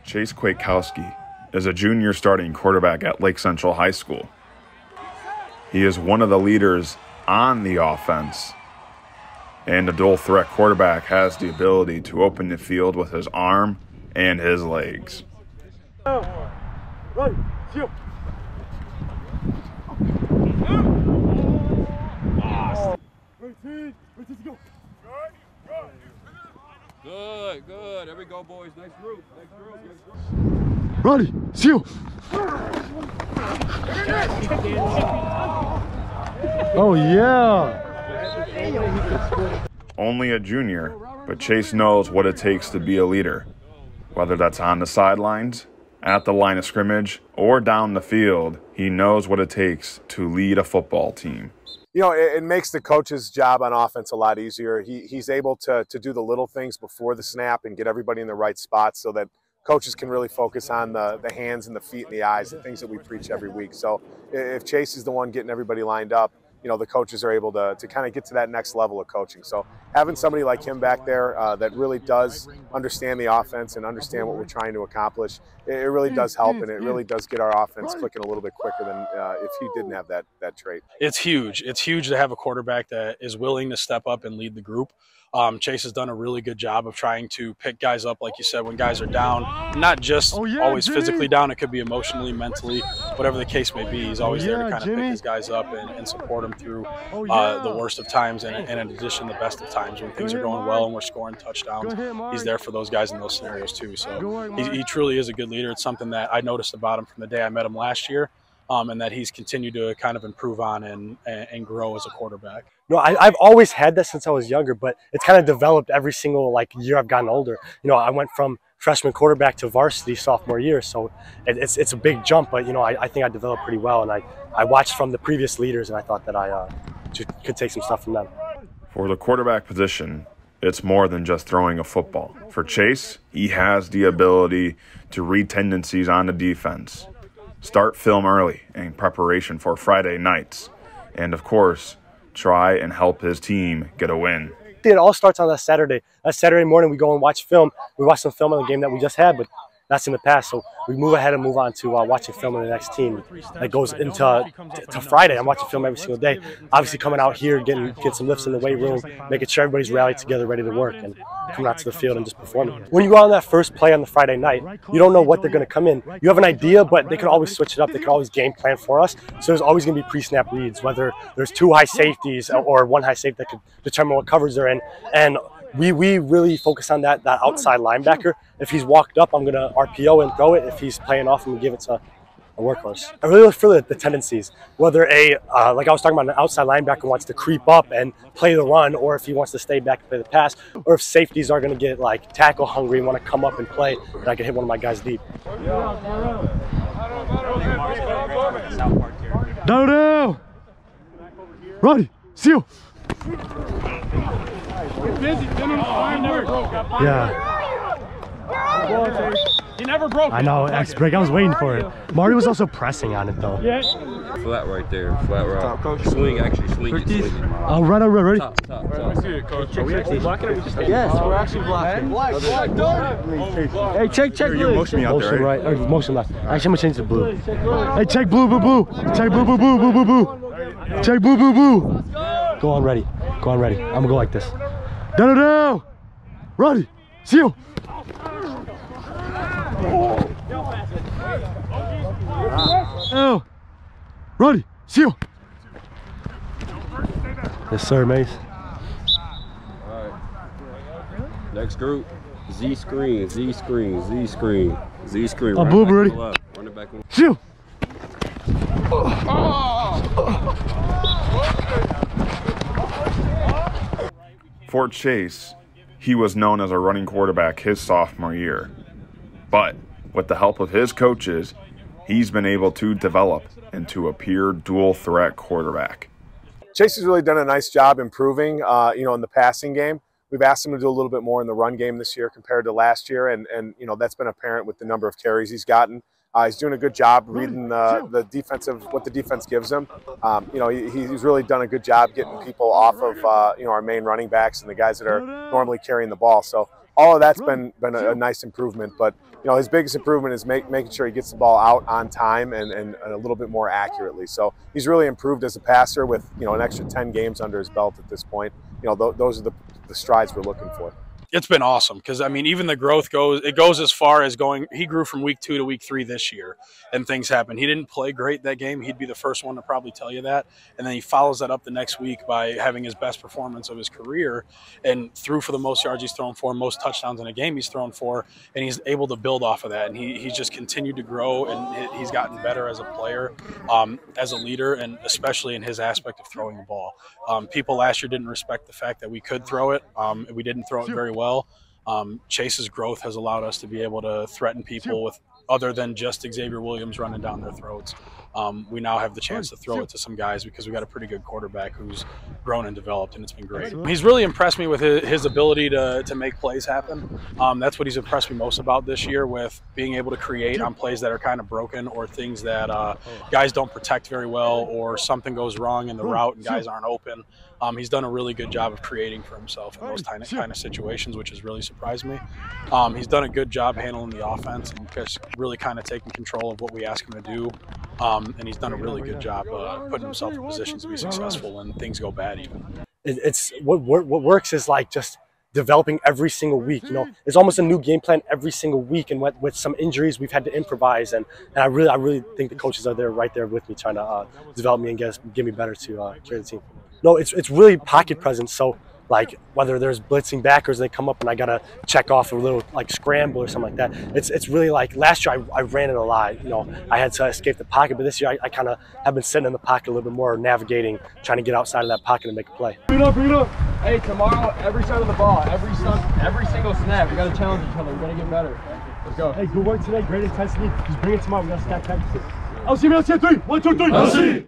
Chase Kwiatkowski is a junior starting quarterback at Lake Central High School. He is one of the leaders on the offense, and a dual threat quarterback has the ability to open the field with his arm and his legs. Good, good. There we go, boys. Nice group. Nice group. Ready, seal. Oh, yeah. Only a junior, but Chase knows what it takes to be a leader, whether that's on the sidelines, at the line of scrimmage, or down the field. He knows what it takes to lead a football team. You know, it makes the coach's job on offense a lot easier. He's able to do the little things before the snap and get everybody in the right spots so that coaches can really focus on the hands and the feet and the eyes, the things that we preach every week. So if Chase is the one getting everybody lined up, you know, the coaches are able to kind of get to that next level of coaching. So having somebody like him back there that really does understand the offense and understand what we're trying to accomplish, it really does help, and it really does get our offense clicking a little bit quicker than if he didn't have that trait. It's huge. It's huge to have a quarterback that is willing to step up and lead the group. Chase has done a really good job of trying to pick guys up, like you said, when guys are down, not just always physically down. It could be emotionally, mentally, whatever the case may be. He's always there to kind of pick his guys up and support them through the worst of times and in addition, the best of times. When things are going well and we're scoring touchdowns, he's there for those guys in those scenarios too. So he truly is a good leader. It's something that I noticed about him from the day I met him last year. And that he's continued to kind of improve on and grow as a quarterback. No, I've always had that since I was younger, but it's kind of developed every single year I've gotten older. You know, I went from freshman quarterback to varsity sophomore year, so it's a big jump. But you know, I think I developed pretty well, and I watched from the previous leaders, and I thought that I could take some stuff from them. For the quarterback position, it's more than just throwing a football. For Chase, he has the ability to read tendencies on the defense, start film early in preparation for Friday nights, and of course, try and help his team get a win. It all starts on that Saturday. That Saturday morning, we go and watch film. We watch some film on the game that we just had, but that's in the past. So we move ahead and move on to watching film on the next team. That goes into Friday. I'm watching film every single day. Obviously, coming out here, getting some lifts in the weight room, making sure everybody's rallied together, ready to work, and coming out to the field and just performing. When you go on that first play on the Friday night, you don't know what they're going to come in. You have an idea, but they can always switch it up. They can always game plan for us. So there's always going to be pre-snap reads, whether there's two high safeties or one high safety that could determine what coverage they're in. And we really focus on that outside linebacker. If he's walked up, I'm going to RPO and throw it. If he's playing off, I'm going to give it to a workhorse. I really look for the tendencies, whether like I was talking about, an outside linebacker wants to creep up and play the run, or if he wants to stay back and play the pass, or if safeties are going to get tackle hungry and want to come up and play, and I can hit one of my guys deep. Down. Ready, seal. Yeah. He never broke. I know, X break. I was waiting for it. Marty was also pressing on it though. Yeah. Flat right there. Flat right. Swing, actually swing it. Swing it. Oh, right, ready? Top. Let's see it, coach. Are we actually blocking it? Yes, we're actually blocking. Hey, check. You're motioning out there, right? Or motion left. Actually, I'm gonna change to blue. Hey, check blue. Check blue. Check blue. Go on, ready. I'm gonna go like this. Down. Ready. Seal. Oh. Ready. Seal. Yes, sir, Mace. All right. Next group. Z screen. Oh, blue, ready. Run it back. Seal. For Chase, he was known as a running quarterback his sophomore year. But with the help of his coaches, he's been able to develop into a pure dual threat quarterback. Chase has really done a nice job improving, you know, in the passing game. We've asked him to do a little bit more in the run game this year compared to last year, and you know, that's been apparent with the number of carries he's gotten. He's doing a good job reading the defensive, what the defense gives him. You know, he's really done a good job getting people off of you know, our main running backs and the guys that are normally carrying the ball. So all of that's been a nice improvement. But you know, his biggest improvement is making sure he gets the ball out on time and a little bit more accurately. So he's really improved as a passer with, you know, an extra 10 games under his belt at this point. You know, those are the strides we're looking for. It's been awesome because, I mean, even the growth goes as far as going – he grew from week 2 to week 3 this year, and things happened. He didn't play great that game. He'd be the first one to probably tell you that. And then he follows that up the next week by having his best performance of his career and threw for the most yards he's thrown for, most touchdowns in a game he's thrown for, and he's able to build off of that. And he's just continued to grow, and he's gotten better as a player, as a leader, and especially in his aspect of throwing the ball. People last year didn't respect the fact that we could throw it. We didn't throw it very well. Chase's growth has allowed us to be able to threaten people with other than just Xavier Williams running down their throats. We now have the chance to throw it to some guys because we got a pretty good quarterback who's grown and developed, and it's been great. He's really impressed me with his ability to make plays happen. That's what he's impressed me most about this year, with being able to create on plays that are kind of broken or things that guys don't protect very well, or something goes wrong in the route and guys aren't open. He's done a really good job of creating for himself in those kind of situations, which has really surprised me. He's done a good job handling the offense and just really kind of taking control of what we ask him to do. And he's done a really good job putting himself in positions to be successful when things go bad even. It's what works is like just developing every single week. You know, it's almost a new game plan every single week, and with some injuries we've had to improvise, and I really think the coaches are there right there with me, trying to develop me and get me better to carry the team. No, it's really pocket presence. So like whether there's blitzing backers, they come up and I gotta check off a little like scramble or something like that. It's really like last year I ran it a lot. You know, I had to escape the pocket, but this year I kind of have been sitting in the pocket a little bit more, navigating, trying to get outside of that pocket and make a play. Bring it up. Hey, tomorrow, every side of the ball, every single snap, we gotta challenge each other. We gotta get better. Let's go. Hey, good work today. Great intensity. Just bring it tomorrow. We gotta stack practice. LC, 3. 1, 2, 3. LC.